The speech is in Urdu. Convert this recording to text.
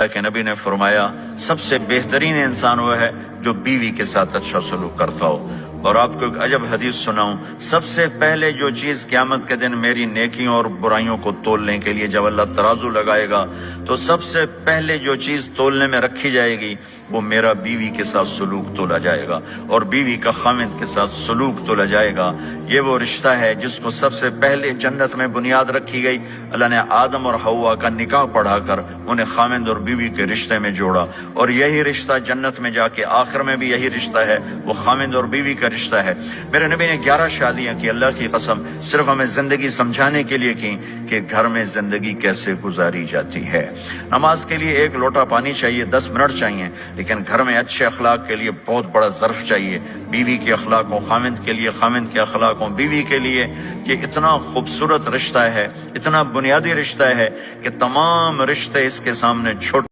کہ نبی نے فرمایا سب سے بہترین انسان وہ ہے جو بیوی کے ساتھ اچھا سلوک کرتا ہو۔ اور آپ کو ایک عجب حدیث سناؤں، سب سے پہلے جو چیز قیامت کے دن میری نیکیوں اور برائیوں کو تولنے کے لیے جب اللہ ترازو لگائے گا تو سب سے پہلے جو چیز تولنے میں رکھی جائے گی وہ میرا بیوی کے ساتھ سلوک تولا جائے گا، اور بیوی کا خامند کے ساتھ سلوک تولا جائے گا۔ یہ وہ رشتہ ہے جس کو سب سے پہلے جنت میں بنیاد رکھی گئی۔ اللہ نے آدم اور حوا کا نکاح پڑھا کر انہیں خامند اور بیوی کے رشتے میں جوڑا، اور یہی رشتہ جنت میں جا کے آخر میں بھی یہی رشتہ ہے، وہ خامند اور بیوی کا رشتہ ہے۔ میرے نبی نے 11 شادیاں کی، اللہ کی قسم صرف ہمیں زندگی سمجھانے کے لیے کی کہ گھر میں زندگی کیسے گزاری جاتی ہے۔ نماز کے لیے 1 لوٹا پانی چاہیے، 10 منٹ چاہیے، لیکن گھر میں اچھے اخلاق کے لیے بہت بڑا ظرف چاہیے۔ بیوی کے اخلاق ہوں خامند کے لیے، خامند کے اخلاق ہوں بیوی کے لیے۔ یہ اتنا خوبصورت رشتہ ہے، اتنا بنیادی رشتہ ہے کہ تمام رشتے اس کے سامنے چھوٹے